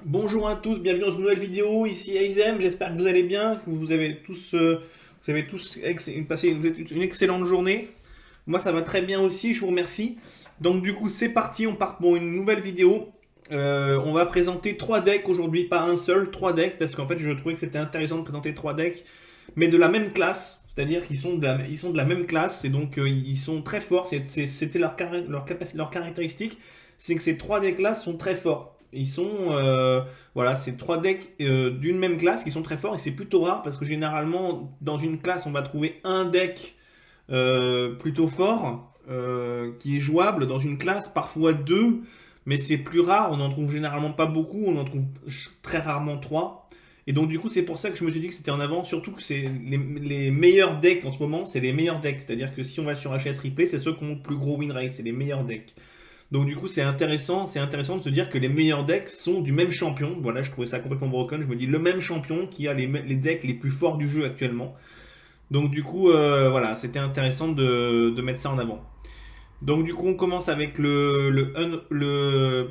Bonjour à tous, bienvenue dans une nouvelle vidéo, ici Aizem, j'espère que vous allez bien, que vous avez tous, passé une excellente journée. Moi ça va très bien aussi, je vous remercie. Donc du coup c'est parti, on part pour une nouvelle vidéo. On va présenter 3 decks aujourd'hui, pas un seul, 3 decks, parce qu'en fait je trouvais que c'était intéressant de présenter 3 decks, mais de la même classe, c'est-à-dire qu'ils sont ils sont de la même classe, et donc ils sont très forts, c'était leur caractéristique, c'est que ces 3 decks-là sont très forts. Ils sont, voilà, c'est 3 decks d'une même classe qui sont très forts, et c'est plutôt rare, parce que généralement, dans une classe, on va trouver un deck plutôt fort, qui est jouable dans une classe, parfois deux, mais c'est plus rare, on en trouve généralement pas beaucoup, on en trouve très rarement trois. Et donc du coup c'est pour ça que je me suis dit que c'était en avant, surtout que c'est les meilleurs decks en ce moment, c'est les meilleurs decks, c'est-à-dire que si on va sur HS Replay, c'est ceux qui ont le plus gros win rate, c'est les meilleurs decks. Donc du coup c'est intéressant de se dire que les meilleurs decks sont du même champion. Voilà, je trouvais ça complètement broken, je me dis le même champion qui a les decks les plus forts du jeu actuellement. Donc du coup, voilà, c'était intéressant de mettre ça en avant. Donc du coup, on commence avec le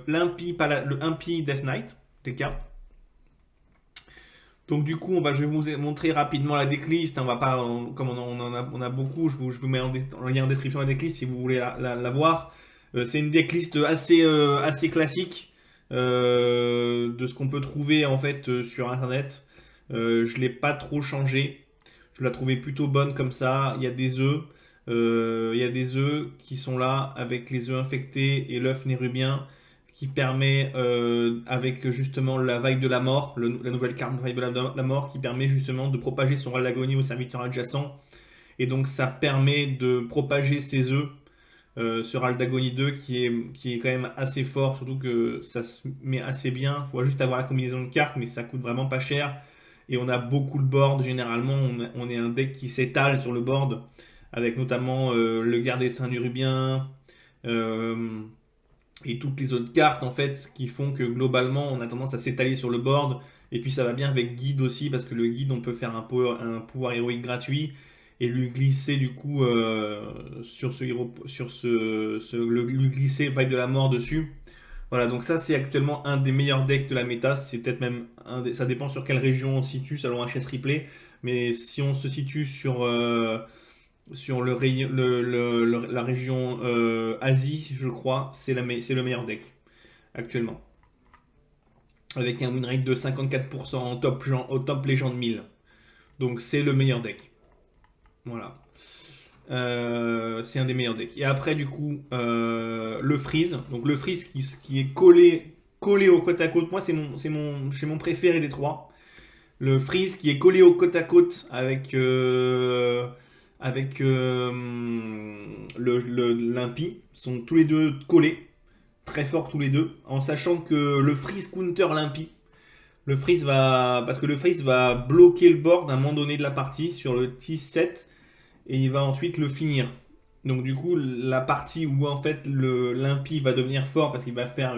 Impy Death Knight, TK. Donc du coup, je vais vous montrer rapidement la decklist. On va pas, comme on a beaucoup, je vous mets en lien en description la decklist si vous voulez la voir. C'est une decklist assez classique de ce qu'on peut trouver en fait sur internet. Je l'ai pas trop changé. Je la trouvais plutôt bonne comme ça. Il y a des œufs. Il y a des œufs qui sont là avec les œufs infectés et l'œuf nérubien qui permet, avec justement la vague de la mort, la nouvelle carte vague de la mort, qui permet justement de propager son râle d'agonie au serviteur adjacent. Et donc ça permet de propager ses œufs, ce râle d'agonie 2 qui est quand même assez fort, surtout que ça se met assez bien. Il faut juste avoir la combinaison de cartes, mais ça coûte vraiment pas cher. Et on a beaucoup de board, généralement on est un deck qui s'étale sur le board, avec notamment le Garde-Saint Nurubien, et toutes les autres cartes en fait qui font que globalement on a tendance à s'étaler sur le board. Et puis ça va bien avec guide aussi, parce que le guide on peut faire un pouvoir héroïque gratuit et lui glisser du coup sur ce héros, lui glisser Vibe de la mort dessus. Voilà, donc ça c'est actuellement un des meilleurs decks de la méta. C'est peut-être même ça dépend sur quelle région on se situe selon HS Replay, mais si on se situe sur la région Asie, je crois, c'est le meilleur deck actuellement. Avec un win rate de 54% au top Legend 1000. Donc c'est le meilleur deck. Voilà. C'est un des meilleurs decks. Et après, du coup, le freeze. Donc le freeze qui est collé au côte à côte. Moi, c'est mon préféré des trois. Le freeze qui est collé au côte à côte avec l'Impy, sont tous les deux collés, très forts tous les deux, en sachant que le freeze counter l'Impy. Parce que le freeze va bloquer le board à un moment donné de la partie sur le T7 et il va ensuite le finir. Donc du coup, la partie où en fait l'Impy va devenir fort parce qu'il va faire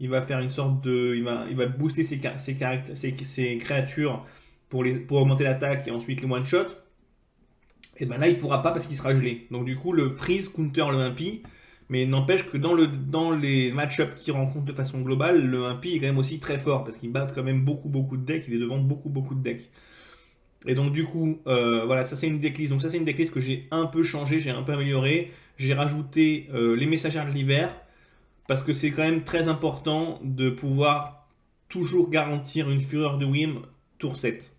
il va faire une sorte de, il va booster ses créatures pour augmenter l'attaque et ensuite les one shot. Et ben là, il pourra pas parce qu'il sera gelé. Donc du coup, le freeze counter le Impy. Mais n'empêche que dans les match-ups qu'il rencontre de façon globale, le Impy est quand même aussi très fort parce qu'il bat quand même beaucoup de decks. Il est devant beaucoup de decks. Et donc du coup, voilà, ça c'est une decklist. Donc ça c'est une decklist que j'ai un peu changé, j'ai un peu amélioré. J'ai rajouté les messagères de l'hiver parce que c'est quand même très important de pouvoir toujours garantir une fureur de Wim tour 7.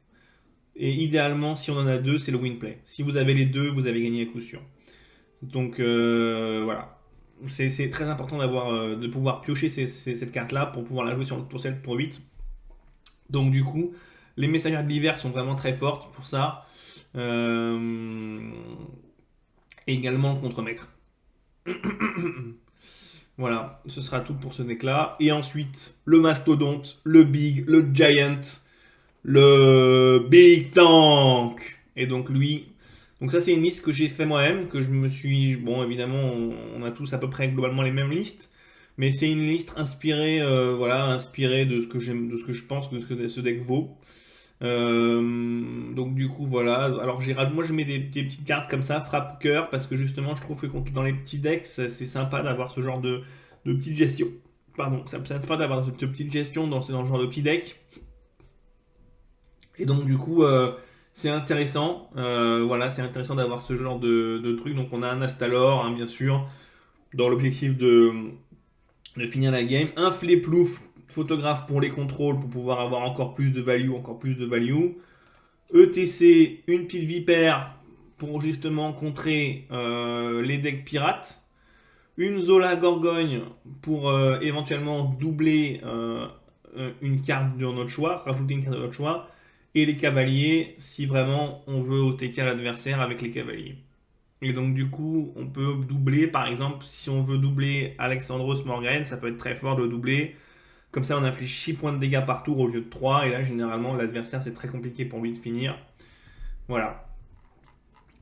Et idéalement, si on en a deux, c'est le win play. Si vous avez les deux, vous avez gagné à coup sûr. Donc voilà. C'est très important de pouvoir piocher cette carte-là pour pouvoir la jouer sur le tour 7, tour 8. Donc du coup, les messagères de l'hiver sont vraiment très fortes pour ça. Et également le contre-maître. Voilà, ce sera tout pour ce deck-là. Et ensuite, le mastodonte, le big, le giant, le big tank. Et donc lui, donc ça c'est une liste que j'ai fait moi-même, que je me suis... Bon, évidemment, on a tous à peu près globalement les mêmes listes. Mais c'est une liste inspirée, voilà, inspirée de ce que j'aime, de ce que je pense que ce deck vaut. du coup, voilà. Alors, moi, je mets des petites cartes comme ça, frappe cœur, parce que justement, je trouve que dans les petits decks, c'est sympa d'avoir ce genre de petite gestion. Pardon, ça me sympa d'avoir cette petite gestion dans le genre de petit deck. Et donc, du coup, c'est intéressant. Voilà, c'est intéressant d'avoir ce genre de truc. Donc, on a un Astalor, hein, bien sûr, dans l'objectif de finir la game. Un Fleplouf, photographe pour les contrôles, pour pouvoir avoir encore plus de value, encore plus de value. ETC, une petite vipère pour justement contrer les decks pirates. Une Zola Gorgogne pour éventuellement doubler une carte de notre choix, rajouter une carte de notre choix. Et les cavaliers, si vraiment on veut OTK l'adversaire avec les cavaliers. Et donc du coup, on peut doubler, par exemple, si on veut doubler Alexandros Morgan, ça peut être très fort de doubler. Comme ça, on inflige 6 points de dégâts par tour au lieu de 3. Et là, généralement, l'adversaire, c'est très compliqué pour lui de finir. Voilà.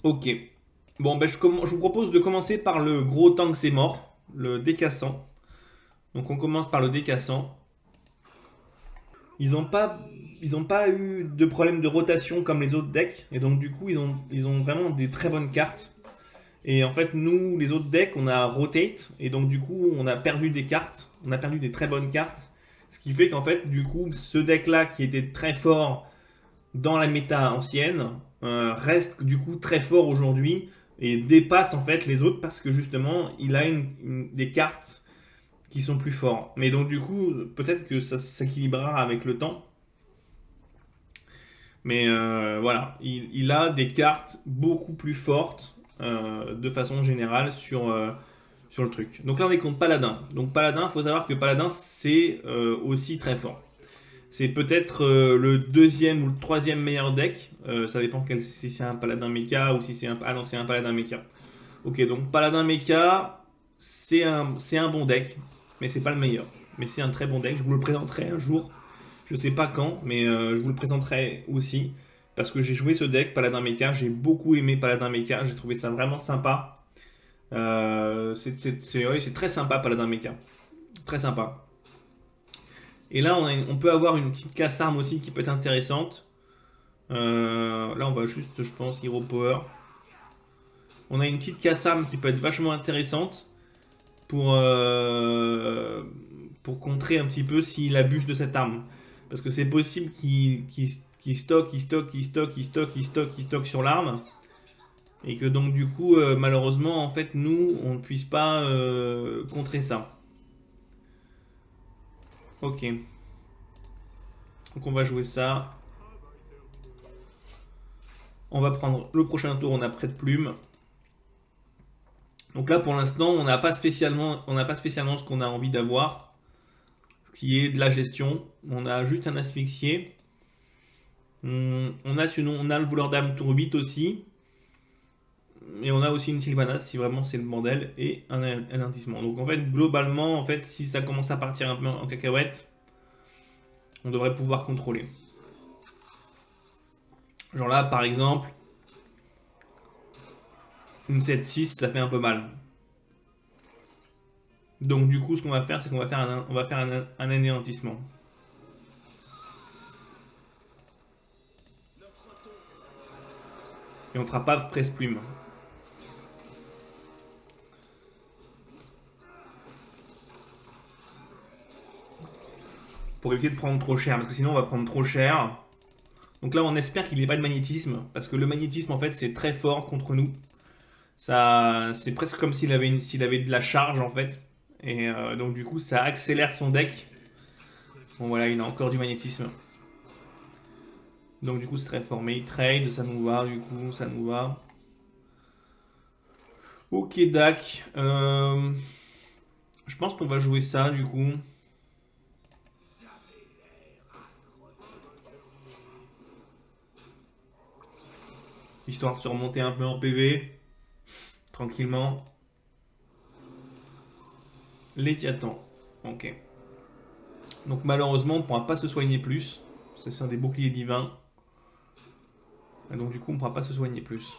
Ok. Bon, ben, je vous propose de commencer par le gros tank c'est mort, le décassant. Donc on commence par le décassant. Ils n'ont pas eu de problème de rotation comme les autres decks. Et donc du coup, ils ont vraiment des très bonnes cartes. Et en fait, nous, les autres decks, on a rotate. Et donc du coup, on a perdu des cartes. On a perdu des très bonnes cartes. Ce qui fait qu'en fait, du coup, ce deck-là, qui était très fort dans la méta ancienne, reste du coup très fort aujourd'hui et dépasse en fait les autres parce que justement il a des cartes qui sont plus fortes. Mais donc du coup peut-être que ça s'équilibrera avec le temps. Mais voilà, il a des cartes beaucoup plus fortes de façon générale sur le truc. Donc là on est contre Paladin. Donc Paladin, il faut savoir que Paladin c'est aussi très fort. C'est peut-être le deuxième ou le troisième meilleur deck. Ça dépend si c'est un paladin mecha ou si c'est un. Ah non, c'est un paladin mecha. Ok, donc paladin mecha, c'est un bon deck, mais c'est pas le meilleur. Mais c'est un très bon deck. Je vous le présenterai un jour. Je sais pas quand, mais je vous le présenterai aussi. Parce que j'ai joué ce deck, Paladin Mecha. J'ai beaucoup aimé Paladin Mecha. J'ai trouvé ça vraiment sympa. Ouais, c'est très sympa, Paladin Mecha. Très sympa. Et là, on peut avoir une petite casse-arme aussi qui peut être intéressante. Là, on va juste, je pense, Hero Power. On a une petite casse-arme qui peut être vachement intéressante pour contrer un petit peu s'il abuse de cette arme. Parce que c'est possible qu'il stocke sur l'arme. Et que donc, du coup, malheureusement, en fait, nous, on ne puisse pas contrer ça. Ok. Donc, on va jouer ça. On va prendre le prochain tour, on a près de plume. Donc là, pour l'instant, on n'a pas spécialement ce qu'on a envie d'avoir, qui est de la gestion. On a juste un asphyxié. On a le voleur d'âme tour 8 aussi. Et on a aussi une Sylvanas si vraiment c'est le bordel. Et un anéantissement. Donc en fait, globalement, en fait, si ça commence à partir un peu en cacahuète, on devrait pouvoir contrôler. Genre là, par exemple, une 7-6, ça fait un peu mal. Donc du coup, ce qu'on va faire, c'est qu'on va faire un anéantissement. Et on fera pas presse-plume. Pour éviter de prendre trop cher, parce que sinon on va prendre trop cher. Donc là on espère qu'il n'ait pas de magnétisme, parce que le magnétisme en fait c'est très fort contre nous. Ça, c'est presque comme s'il avait de la charge en fait. Et donc du coup ça accélère son deck. Bon voilà, il a encore du magnétisme. Donc du coup c'est très fort. Mais il trade, ça nous va, du coup ça nous va. Ok Dak. Je pense qu'on va jouer ça du coup. Histoire de se remonter un peu en PV. Tranquillement. Léviathan. Ok. Donc malheureusement, on ne pourra pas se soigner plus. C'est un des boucliers divins. Et donc du coup, on ne pourra pas se soigner plus.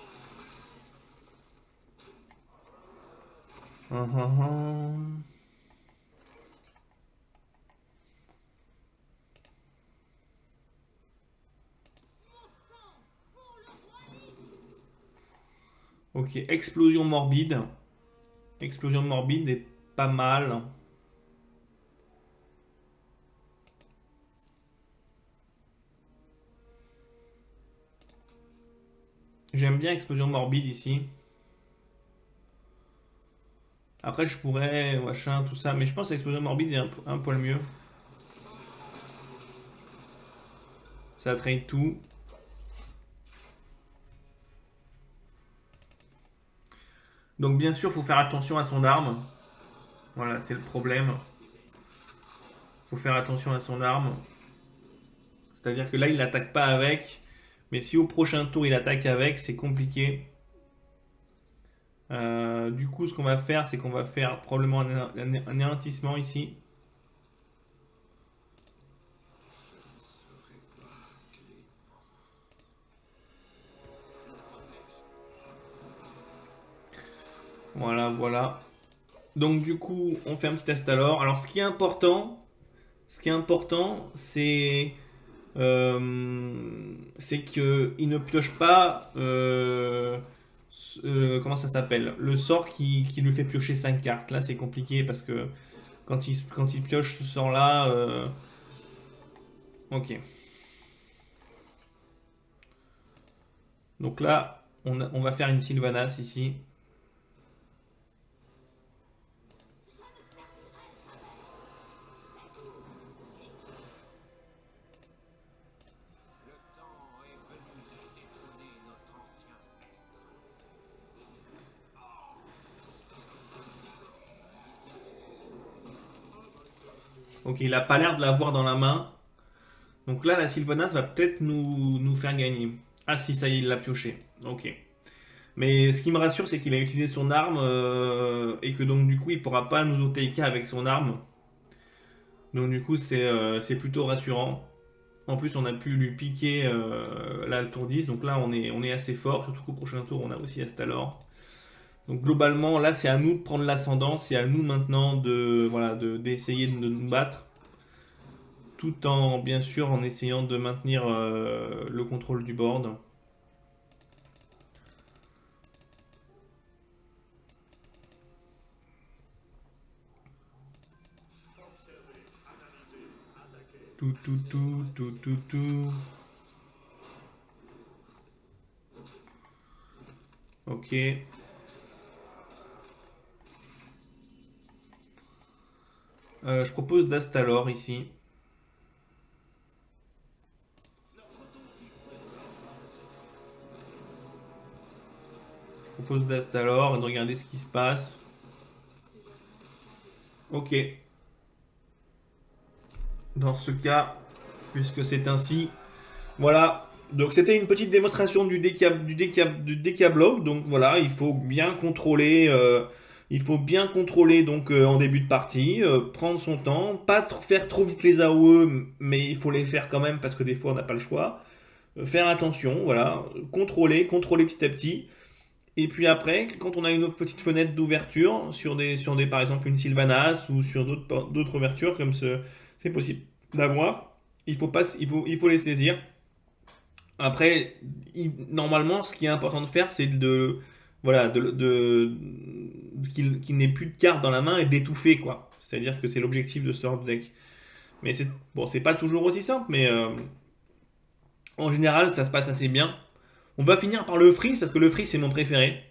Hum, hum, hum. Ok, explosion morbide. Explosion morbide est pas mal. J'aime bien explosion morbide ici. Après, je pourrais, machin, tout ça. Mais je pense que l'explosion morbide est un poil mieux. Ça trade tout. Donc, bien sûr, il faut faire attention à son arme. Voilà, c'est le problème. Faut faire attention à son arme. C'est-à-dire que là, il n'attaque pas avec. Mais si au prochain tour, il attaque avec, c'est compliqué. Du coup, ce qu'on va faire, c'est qu'on va faire probablement un anéantissement ici. Voilà, voilà. Donc du coup, on fait un petit test alors. Alors, ce qui est important, c'est qu'il ne pioche pas. Comment ça s'appelle? Le sort qui lui fait piocher 5 cartes. Là, c'est compliqué parce que quand il pioche ce sort-là. Ok. Donc là, on va faire une Sylvanas ici. Ok, il a pas l'air de l'avoir dans la main. Donc là, la Sylvanas va peut-être nous faire gagner. Ah si, ça y est, il l'a pioché. Ok. Mais ce qui me rassure, c'est qu'il a utilisé son arme et que donc du coup, il pourra pas nous OTK avec son arme. Donc du coup, c'est plutôt rassurant. En plus, on a pu lui piquer là le tour 10. Donc là, on est assez fort. Surtout qu'au prochain tour, on a aussi Astalor. Donc globalement, là, c'est à nous de prendre l'ascendant. C'est à nous maintenant d'essayer de nous battre. Tout en, bien sûr, en essayant de maintenir le contrôle du board. Tout, tout, tout, tout, tout, tout. Ok. Je propose d'Astalor ici. Je propose d'Astalor et de regarder ce qui se passe. Ok. Dans ce cas, puisque c'est ainsi, voilà. Donc c'était une petite démonstration du bloc. Donc voilà, il faut bien contrôler. Il faut bien contrôler donc en début de partie, prendre son temps, pas faire trop vite les AOE, mais il faut les faire quand même parce que des fois on n'a pas le choix. Faire attention, voilà, contrôler petit à petit. Et puis après, quand on a une autre petite fenêtre d'ouverture sur des par exemple une Sylvanas ou sur d'autres ouvertures comme c'est possible d'avoir, il faut pas, il faut les saisir. Après, normalement, ce qui est important de faire, c'est voilà, qu'il n'ait plus de cartes dans la main et d'étouffer quoi. C'est-à-dire que c'est l'objectif de ce genre de deck. Mais c'est pas toujours aussi simple, mais en général, ça se passe assez bien. On va finir par le freeze parce que le freeze c'est mon préféré.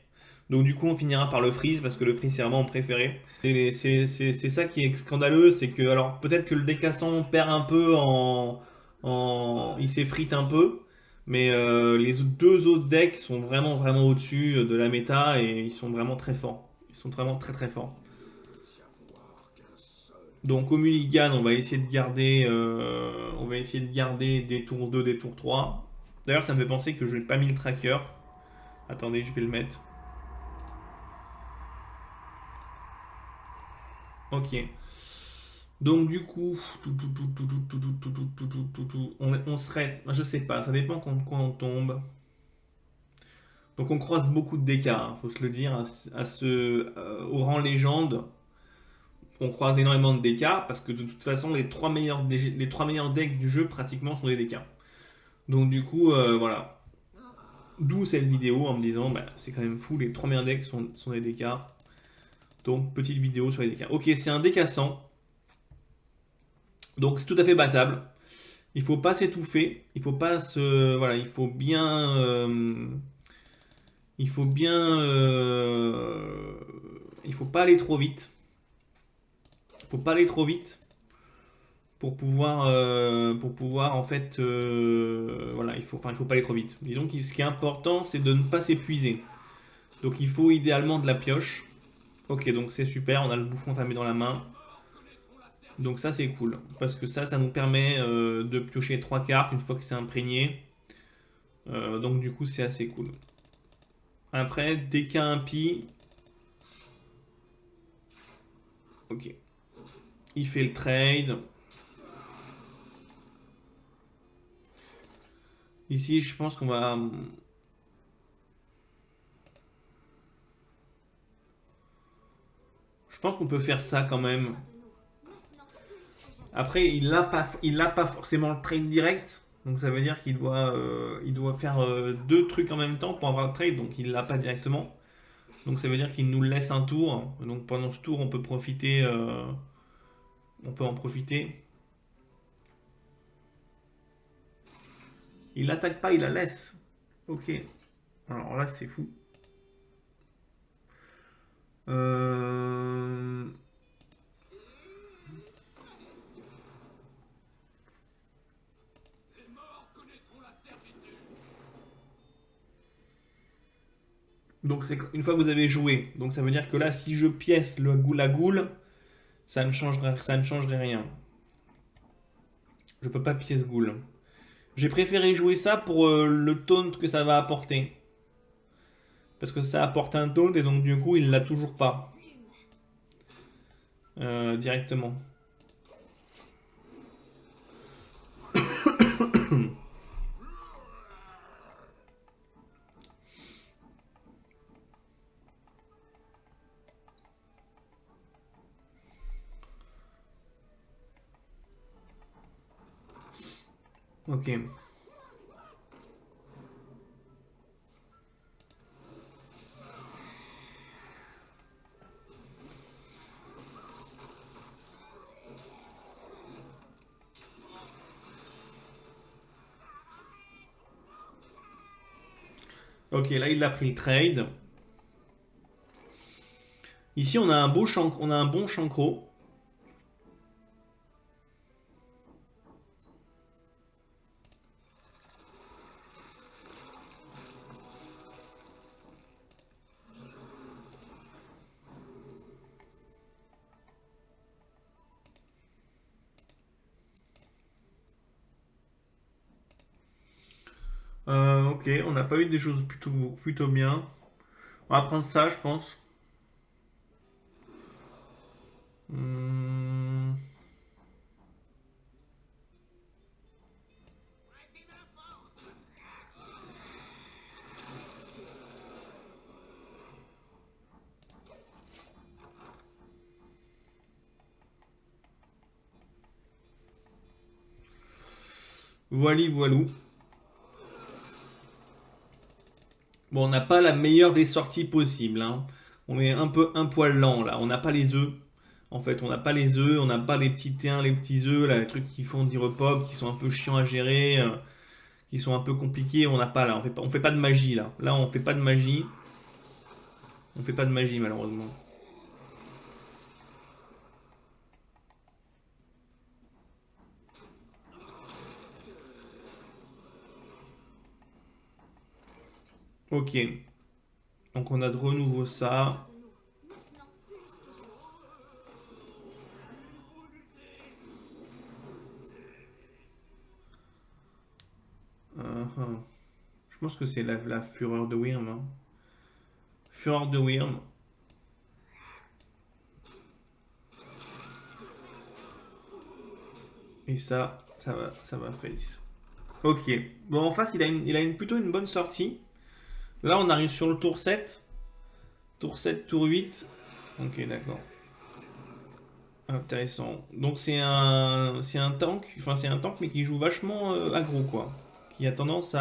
Donc du coup on finira par le freeze parce que le freeze c'est vraiment mon préféré. C'est ça qui est scandaleux, c'est que alors peut-être que le décassant perd un peu il s'effrite un peu, mais les deux autres decks sont vraiment vraiment au-dessus de la méta et ils sont vraiment très forts. Ils sont vraiment très très forts. Donc au mulligan on va essayer de garder des tours 2, des tours 3. D'ailleurs ça me fait penser que je n'ai pas mis le tracker. Attendez, je vais le mettre. Ok. Donc du coup, on serait, je sais pas, ça dépend quand on tombe. Donc on croise beaucoup de DK, faut se le dire, au rang légende, on croise énormément de DK parce que de toute façon les trois meilleurs decks du jeu pratiquement sont des DK. Donc du coup, voilà. D'où cette vidéo en me disant, bah, c'est quand même fou, les 3 meilleurs decks sont des DK. Donc, petite vidéo sur les DK. Ok, c'est un DK 100. Donc, c'est tout à fait battable. Il faut pas s'étouffer. Il faut pas se. Voilà, il faut bien. Il faut bien. Il faut pas aller trop vite. Il faut pas aller trop vite pour pouvoir en fait. Voilà, il faut pas aller trop vite. Disons que ce qui est important, c'est de ne pas s'épuiser. Donc, il faut idéalement de la pioche. Ok, donc c'est super. On a le bouffon entamé dans la main. Donc ça c'est cool, parce que ça nous permet de piocher 3 cartes une fois que c'est imprégné. Donc du coup c'est assez cool. Après, dès qu'il y a un pi, ok, il fait le trade. Ici je pense qu'on va... Je pense qu'on peut faire ça quand même. Après il a pas forcément le trade direct. Donc ça veut dire il doit faire deux trucs en même temps pour avoir le trade, donc il l'a pas directement. Donc ça veut dire qu'il nous laisse un tour. Donc pendant ce tour, on peut profiter. On peut en profiter. Il l'attaque pas, il la laisse. Ok. Alors là, c'est fou. Euh, Donc c'est une fois que vous avez joué. Donc ça veut dire que là, si je pièce la goule, ça ne changerait rien. Je peux pas pièce goule. J'ai préféré jouer ça pour le taunt que ça va apporter. Parce que ça apporte un taunt et donc du coup, il l'a toujours pas. Directement. Ok. Ok, là, il a pris le trade. Ici, on a on a un bon chancro. Ok, on n'a pas eu des choses plutôt bien. On va prendre ça, je pense. Hmm, voilou. Bon, on n'a pas la meilleure des sorties possibles, hein. On est un peu un poil lent là. On n'a pas les œufs. En fait, on n'a pas les œufs, on n'a pas les petits théins, les petits œufs, là, les trucs qui font du repop, qui sont un peu chiants à gérer, qui sont un peu compliqués. On n'a pas là. On fait pas de magie là. Là, on fait pas de magie. On fait pas de magie malheureusement. Ok. Donc on a de renouveau ça. Je pense que c'est la fureur de Wyrm, hein. Fureur de Wyrm. Et ça va face. Ok. Bon, en face, il a plutôt une bonne sortie. Là, on arrive sur le tour 7. Tour 7, tour 8. Ok, d'accord. Intéressant. Donc c'est un tank, enfin c'est un tank mais qui joue vachement aggro quoi. Qui a tendance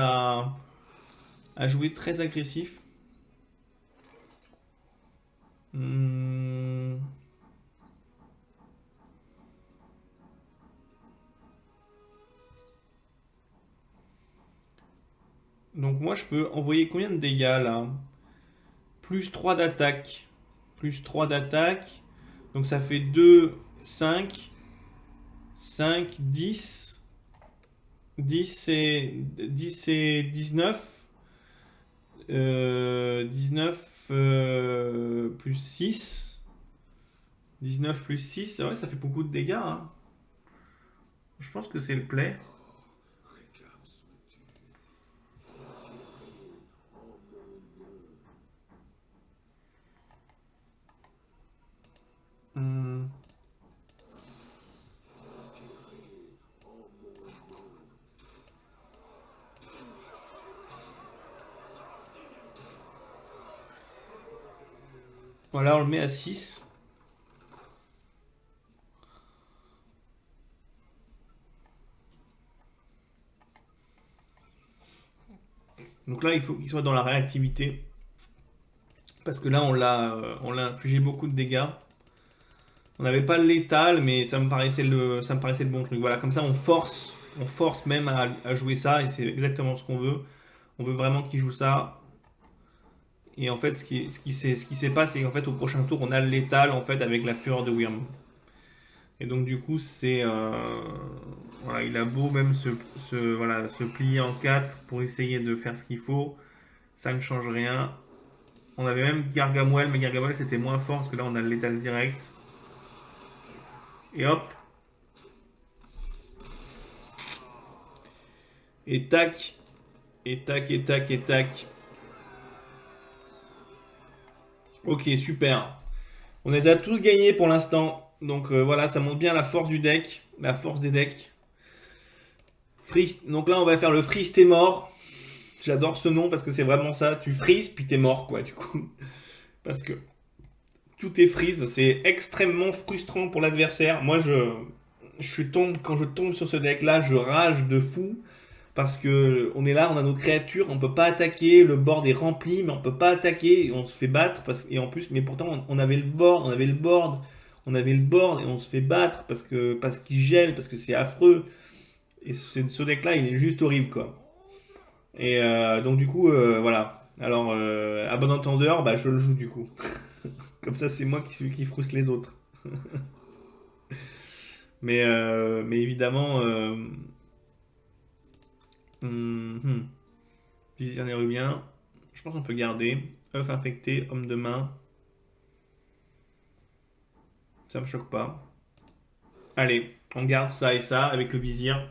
à jouer très agressif. Donc moi je peux envoyer combien de dégâts là? Plus 3 d'attaque. Plus 3 d'attaque. Donc ça fait 2, 5, 5, 10. 10 et 19. 19 plus 6. 19 plus 6. C'est vrai, ça fait beaucoup de dégâts. Hein. Je pense que c'est le play. Voilà, on le met à 6. Donc là, il faut qu'il soit dans la réactivité. Parce que là, on l'a infligé beaucoup de dégâts. On n'avait pas le létal, mais ça me paraissait le bon truc. Voilà, comme ça, on force même à jouer ça, et c'est exactement ce qu'on veut. On veut vraiment qu'il joue ça. Et en fait, ce qui s'est passé, c'est qu'en fait, au prochain tour, on a le létal en fait avec la fureur de Wyrm. Et donc, du coup, c'est voilà, il a beau même voilà, se plier en 4 pour essayer de faire ce qu'il faut, ça ne change rien. On avait même Gargamel, mais Gargamel c'était moins fort parce que là, on a le létal direct. Et hop. Et tac. Et tac, et tac, et tac. Ok, super. On les a tous gagnés pour l'instant. Donc voilà, ça montre bien la force du deck. La force des decks. Freeze. Donc là, on va faire le freeze, t'es mort. J'adore ce nom parce que c'est vraiment ça. Tu freeze, puis t'es mort, quoi, du coup. Parce que tout est freeze. C'est extrêmement frustrant pour l'adversaire. Moi, quand je tombe sur ce deck-là, je rage de fou. Parce que on est là, on a nos créatures, on peut pas attaquer, le board est rempli, mais on peut pas attaquer, et on se fait battre, et en plus, mais pourtant on avait le board, et on se fait battre parce qu'il gèle, parce que c'est affreux. Et ce deck-là, il est juste horrible, quoi. Et donc du coup, voilà. Alors, à bon entendeur, bah, je le joue du coup. Comme ça, c'est moi celui qui frustre les autres. Mais évidemment, Visir nérubien, je pense qu'on peut garder. œuf infecté, homme de main. Ça me choque pas. Allez, on garde ça et ça avec le vizir.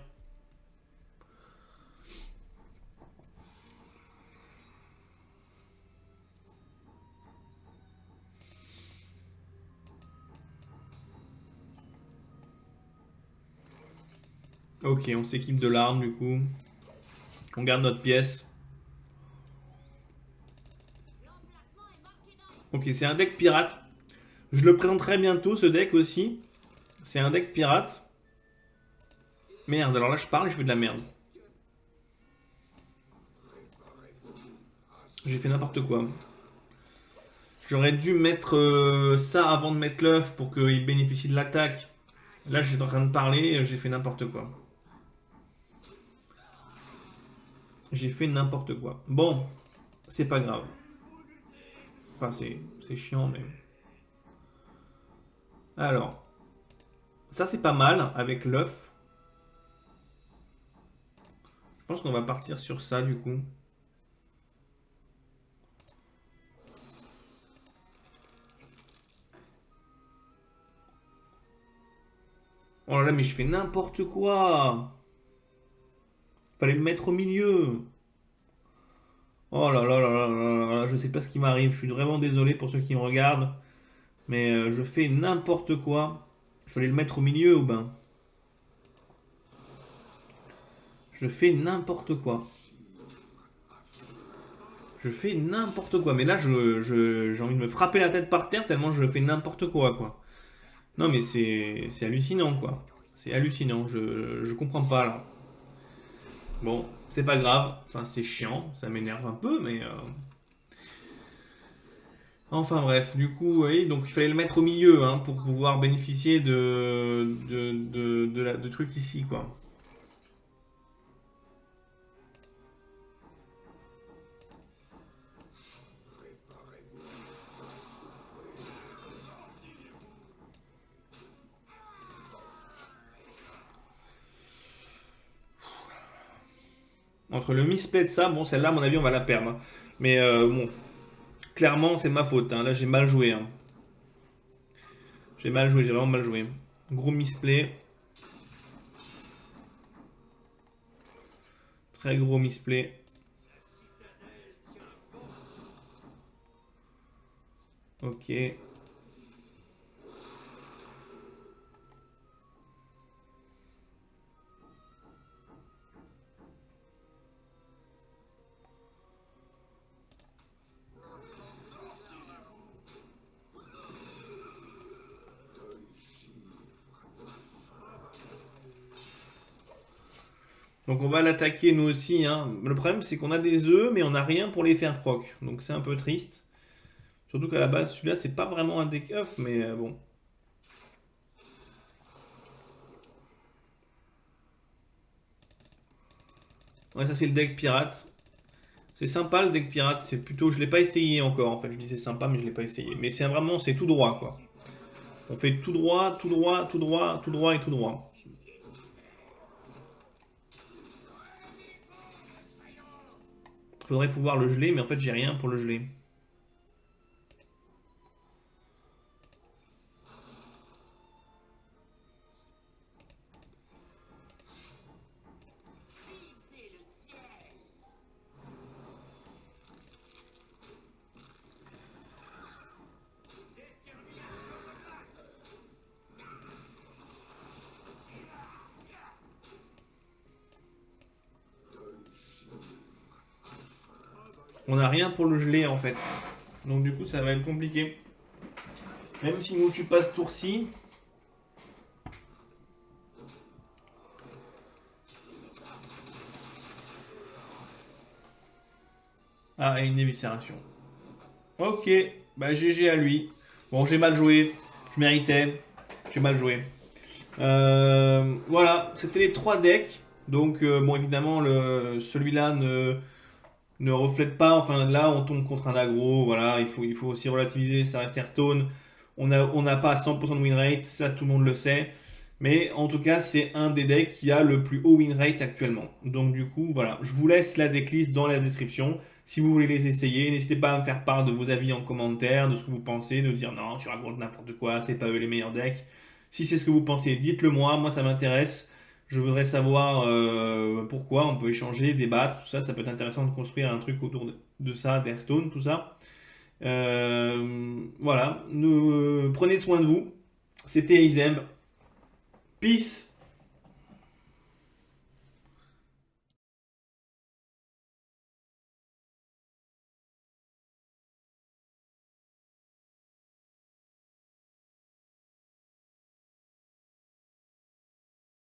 Ok, on s'équipe de l'arme du coup. On garde notre pièce. Ok, c'est un deck pirate. Je le présenterai bientôt ce deck aussi. C'est un deck pirate. Merde, alors là je parle et je fais de la merde. J'ai fait n'importe quoi. J'aurais dû mettre ça avant de mettre l'œuf pour qu'il bénéficie de l'attaque. Là j'étais en train de parler, j'ai fait n'importe quoi. J'ai fait n'importe quoi. Bon, c'est pas grave. Enfin, c'est chiant, mais... Alors, ça c'est pas mal avec l'œuf. Je pense qu'on va partir sur ça du coup. Oh là là, mais je fais n'importe quoi. Fallait le mettre au milieu. Oh là là là là là là, je sais pas ce qui m'arrive. Je suis vraiment désolé pour ceux qui me regardent. Mais je fais n'importe quoi. Il fallait le mettre au milieu ou ben. Je fais n'importe quoi. Je fais n'importe quoi. Mais là, j'ai envie de me frapper la tête par terre tellement je fais n'importe quoi, quoi. Non, mais c'est hallucinant, quoi. C'est hallucinant. Je comprends pas, là. Bon. C'est pas grave. Enfin, c'est chiant. Ça m'énerve un peu, mais... Enfin bref, du coup, oui, donc il fallait le mettre au milieu hein, pour pouvoir bénéficier de trucs ici, quoi. Entre le misplay de ça, bon, celle-là, à mon avis, on va la perdre, hein. Mais bon, clairement, c'est ma faute, hein. Là, j'ai mal joué, hein. J'ai mal joué, j'ai vraiment mal joué. Gros misplay. Très gros misplay. Ok. Donc on va l'attaquer nous aussi, hein. Le problème c'est qu'on a des œufs mais on n'a rien pour les faire proc. Donc c'est un peu triste. Surtout qu'à la base celui-là c'est pas vraiment un deck off mais bon. Ouais ça c'est le deck pirate. C'est sympa le deck pirate, c'est plutôt... Je l'ai pas essayé encore en fait, je dis c'est sympa mais je l'ai pas essayé. Mais c'est vraiment, c'est tout droit quoi. On fait tout droit, tout droit, tout droit, tout droit et tout droit. Faudrait pouvoir le geler mais en fait j'ai rien pour le geler. On n'a rien pour le geler en fait. Donc du coup ça va être compliqué. Même si nous tu passes tour-ci. Ah, et une éviscération. Ok, bah GG à lui. Bon, j'ai mal joué, je méritais, j'ai mal joué. Voilà, c'était les trois decks. Donc, bon, évidemment, celui-là ne reflète pas. Enfin, là, on tombe contre un aggro. Voilà, il faut aussi relativiser. Ça reste Hearthstone. On n'a pas 100% de win rate, ça tout le monde le sait. Mais en tout cas, c'est un des decks qui a le plus haut win rate actuellement. Donc, du coup, voilà, je vous laisse la decklist dans la description. Si vous voulez les essayer, n'hésitez pas à me faire part de vos avis en commentaire, de ce que vous pensez, de dire non, tu racontes n'importe quoi, c'est pas eux les meilleurs decks. Si c'est ce que vous pensez, dites-le moi ça m'intéresse. Je voudrais savoir pourquoi, on peut échanger, débattre, tout ça, ça peut être intéressant de construire un truc autour de ça, d'Airstone, tout ça. Voilà, prenez soin de vous. C'était Izem. Peace.